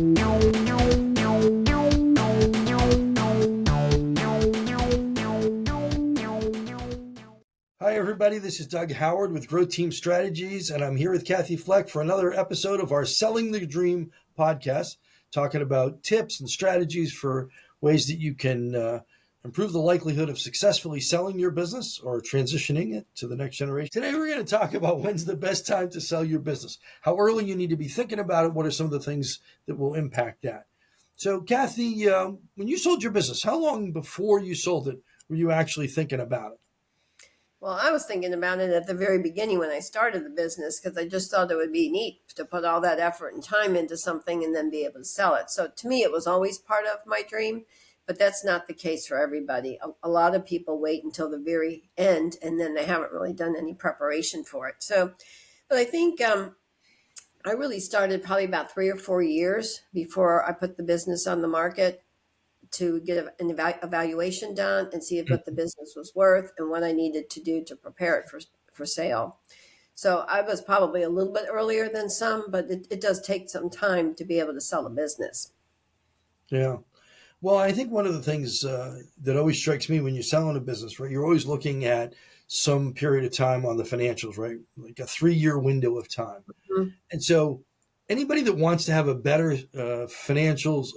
Hi, everybody. This is Doug Howard with Growth Team Strategies, and I'm here with Kathi Fleck for another episode of our Selling the Dream podcast, talking about tips and strategies for ways that you can improve the likelihood of successfully selling your business or transitioning it to the next generation. Today, we're going to talk about when's the best time to sell your business, how early you need to be thinking about it, what are some of the things that will impact that. So, Kathi, when you sold your business, how long before you sold it were you actually thinking about it? Well, I was thinking about it at the very beginning when I started the business because I just thought it would be neat to put all that effort and time into something and then be able to sell it. So to me, it was always part of my dream, but that's not the case for everybody. A lot of people wait until the very end and then they haven't really done any preparation for it. But I think I really started probably about 3 or 4 years before I put the business on the market to get an evaluation done and see what the business was worth and what I needed to do to prepare it for sale. So I was probably a little bit earlier than some, but it does take some time to be able to sell a business. Yeah. Well, I think one of the things that always strikes me when you're selling a business, right, you're always looking at some period of time on the financials, right? Like a 3-year window of time. Mm-hmm. And so anybody that wants to have a better financials,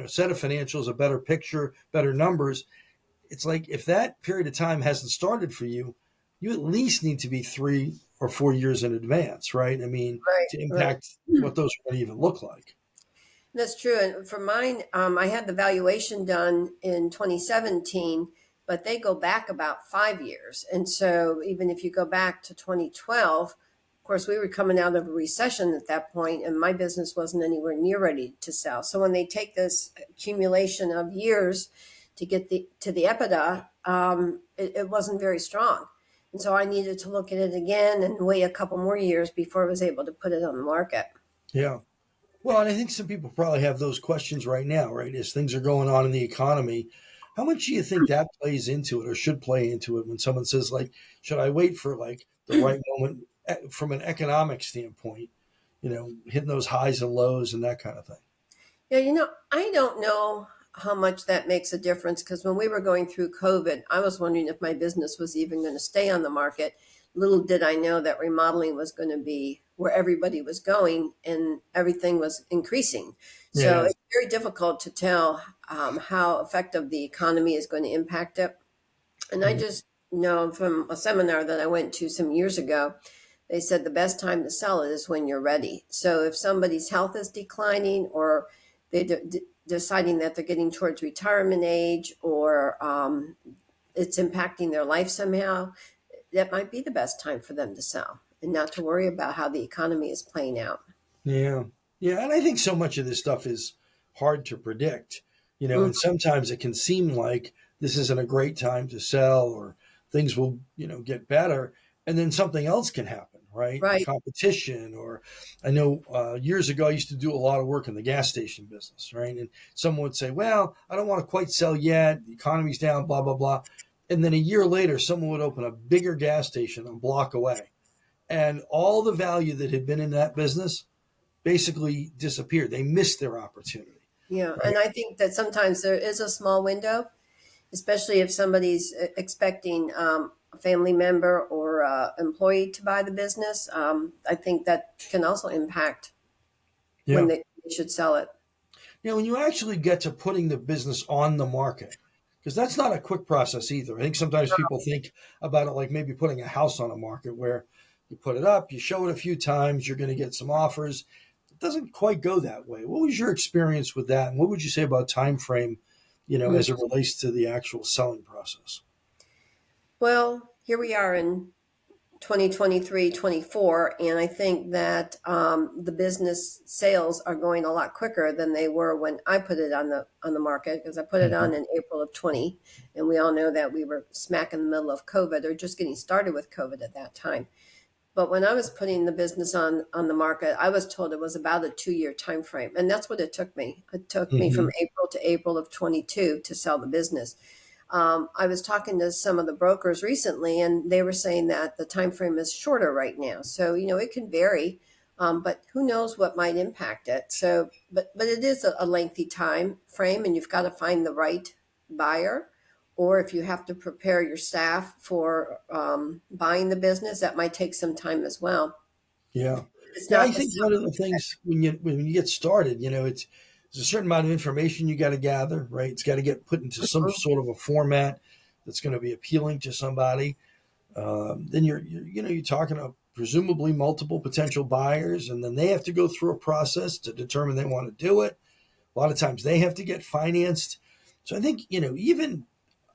set of financials, a better picture, better numbers, it's like if that period of time hasn't started for you, you at least need to be 3 or 4 years in advance, right? I mean, to impact what those are going to even look like. That's true. And for mine, I had the valuation done in 2017, but they go back about 5 years. And so even if you go back to 2012, of course, we were coming out of a recession at that point, and my business wasn't anywhere near ready to sell. So when they take this accumulation of years to get to the EBITDA, it wasn't very strong. And so I needed to look at it again and wait a couple more years before I was able to put it on the market. Yeah. Well, and I think some people probably have those questions right now, right? As things are going on in the economy, how much do you think that plays into it or should play into it when someone says, like, should I wait for like the right moment from an economic standpoint, hitting those highs and lows and that kind of thing? Yeah, I don't know how much that makes a difference because when we were going through COVID, I was wondering if my business was even going to stay on the market. Little did I know that remodeling was going to be where everybody was going and everything was increasing. So Yeah. it's very difficult to tell how effective the economy is going to impact it. And I just know from a seminar that I went to some years ago, they said the best time to sell it is when you're ready. So if somebody's health is declining or they're deciding that they're getting towards retirement age or it's impacting their life somehow, that might be the best time for them to sell and not to worry about how the economy is playing out. Yeah. Yeah. And I think so much of this stuff is hard to predict, Mhm. and sometimes it can seem like this isn't a great time to sell or things will, get better. And then something else can happen, right? Right. Competition, or I know years ago, I used to do a lot of work in the gas station business, right? And someone would say, well, I don't want to quite sell yet. The economy's down, blah, blah, blah. And then a year later, someone would open a bigger gas station a block away. And all the value that had been in that business basically disappeared. They missed their opportunity. Yeah. Right? And I think that sometimes there is a small window, especially if somebody's expecting a family member or employee to buy the business. I think that can also impact when Yeah. they should sell it. When you actually get to putting the business on the market, because that's not a quick process either. I think sometimes people think about it like maybe putting a house on a market where you put it up, you show it a few times, you're going to get some offers. It doesn't quite go that way. What was your experience with that? And what would you say about time frame, as it relates to the actual selling process? Well, here we are in 2023, 24, and I think that the business sales are going a lot quicker than they were when I put it on the market because I put it on in April of 20, and we all know that we were smack in the middle of COVID or just getting started with COVID at that time. But when I was putting the business on the market, I was told it was about a 2-year time frame, and that's what it took me. It took me from April to April of 22 to sell the business. I was talking to some of the brokers recently, and they were saying that the time frame is shorter right now. So it can vary But who knows what might impact it. So, but it is a lengthy time frame, and you've got to find the right buyer. Or if you have to prepare your staff for buying the business, that might take some time as well. Yeah. It's Yeah, I not as think one of simple the as that. things when you get started, it's there's a certain amount of information you got to gather, right? It's got to get put into some Mhm. sort of a format that's going to be appealing to somebody. Then you're talking to presumably multiple potential buyers, and then they have to go through a process to determine they want to do it. A lot of times they have to get financed. So I think even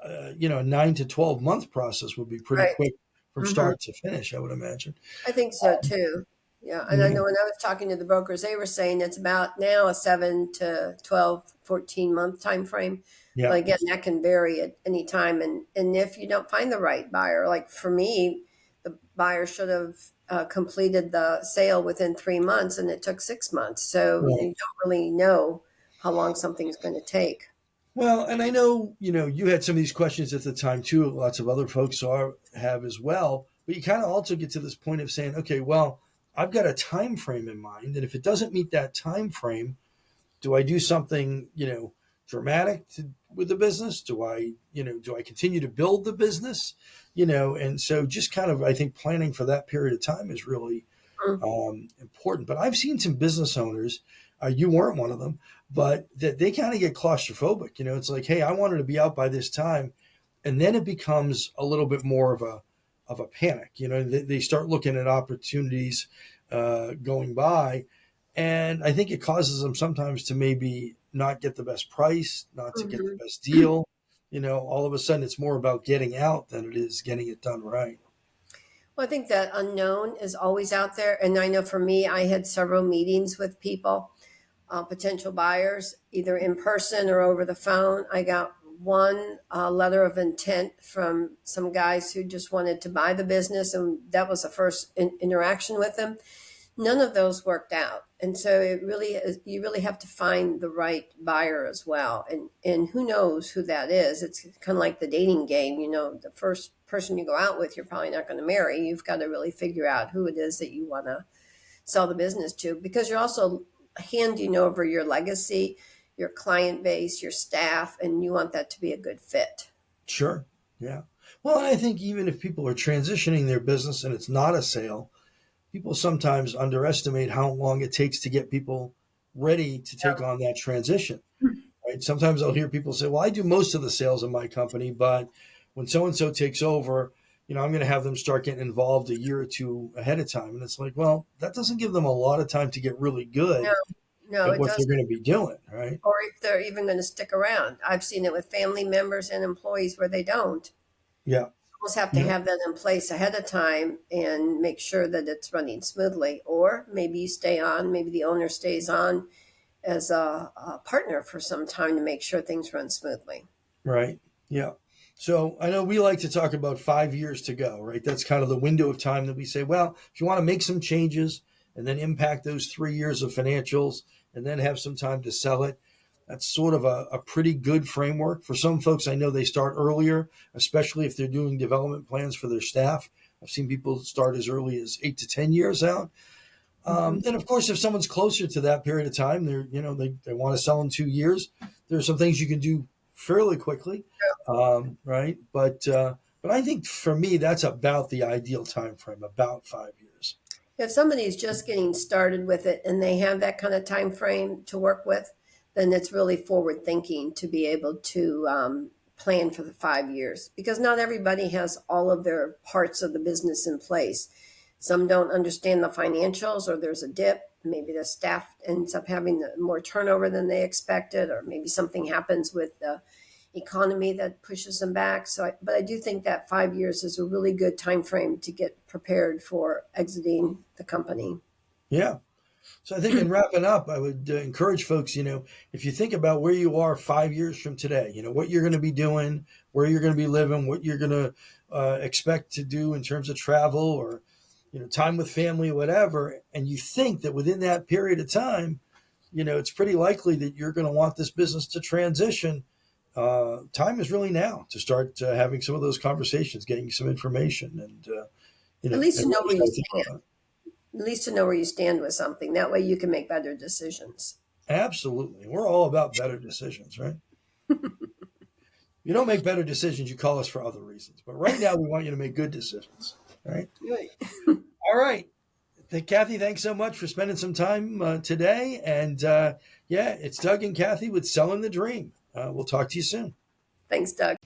a 9 to 12 month process would be pretty Right. quick from Hmm. start to finish, I would imagine. I think so too. Yeah. And I Yeah. know when I was talking to the brokers, they were saying it's about now a 7 to 12, 14 month time frame. Yeah. But again, that can vary at any time. And if you don't find the right buyer, like for me, the buyer should have completed the sale within 3 months and it took 6 months. So you Right. don't really know how long something's going to take. Well, and I know, you had some of these questions at the time too. Lots of other folks have as well. But you kind of also get to this point of saying, okay, well, I've got a time frame in mind, and if it doesn't meet that time frame, do I do something, dramatic with the business? Do I continue to build the business? And so just kind of, I think planning for that period of time is really Mm. important. But I've seen some business owners, you weren't one of them, but that they kind of get claustrophobic. It's like, hey, I wanted to be out by this time, and then it becomes a little bit more of a panic. They start looking at opportunities going by, and I think it causes them sometimes to maybe not get the best price, not to get the Mhm. best deal. All of a sudden it's more about getting out than it is getting it done right. Well, I think that unknown is always out there. And I know for me, I had several meetings with people, potential buyers, either in person or over the phone. I got one letter of intent from some guys who just wanted to buy the business, and that was the first interaction with them. None of those worked out, and so it really is, you really have to find the right buyer as well, and who knows who that is. It's kind of like the dating game. The first person you go out with, you're probably not going to marry. You've got to really figure out who it is that you want to sell the business to, because you're also handing over your legacy, your client base, your staff, and you want that to be a good fit. Sure. Yeah. Well, and I think even if people are transitioning their business and it's not a sale, people sometimes underestimate how long it takes to get people ready to take on that transition. Right? Sometimes I'll hear people say, "Well, I do most of the sales in my company, but when so and so takes over, I'm going to have them start getting involved a year or two ahead of time." And it's like, well, that doesn't give them a lot of time to get really No, good no, at it what they're doesn't. going to be doing, right? Or if they're even going to stick around. I've seen it with family members and employees where they don't. Yeah. Almost have to Yeah. have that in place ahead of time and make sure that it's running smoothly. Or maybe you stay on, maybe the owner stays on as a partner for some time to make sure things run smoothly. Right. Yeah. So I know we like to talk about 5 years to go, right? That's kind of the window of time that we say, well, if you want to make some changes and then impact those 3 years of financials and then have some time to sell it, that's sort of a pretty good framework. For some folks, I know they start earlier, especially if they're doing development plans for their staff. I've seen people start as early as 8 to 10 years out. Mhm. And of course, if someone's closer to that period of time, they want to sell in 2 years. There's some things you can do fairly quickly, right? But I think for me, that's about the ideal time frame, about 5 years. If somebody's just getting started with it and they have that kind of time frame to work with, then it's really forward thinking to be able to plan for the 5 years, because not everybody has all of their parts of the business in place. Some don't understand the financials, or there's a dip. Maybe the staff ends up having more turnover than they expected, or maybe something happens with the economy that pushes them back. But I do think that 5 years is a really good time frame to get prepared for exiting the company. Yeah. So I think in wrapping up, I would encourage folks, if you think about where you are 5 years from today, what you're going to be doing, where you're going to be living, what you're going to expect to do in terms of travel or, time with family, whatever, and you think that within that period of time, it's pretty likely that you're going to want this business to transition. Time is really now to start having some of those conversations, getting some information, and At least and you know really where you start thinking stand. about it. at least to know where you stand with something. That way you can make better decisions. Absolutely. We're all about better decisions, right? You don't make better decisions, you call us for other reasons. But right now, we want you to make good decisions, right? Right. All right. Kathi, thanks so much for spending some time today. And yeah, it's Doug and Kathi with Selling the Dream. We'll talk to you soon. Thanks, Doug.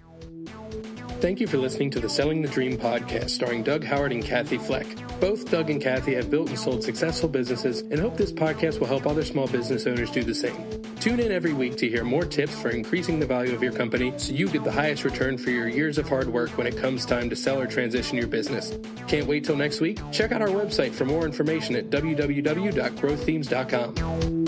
Thank you for listening to the Selling the Dream podcast starring Doug Howard and Kathi Fleck. Both Doug and Kathi have built and sold successful businesses and hope this podcast will help other small business owners do the same. Tune in every week to hear more tips for increasing the value of your company so you get the highest return for your years of hard work when it comes time to sell or transition your business. Can't wait till next week? Check out our website for more information at www.growththemes.com.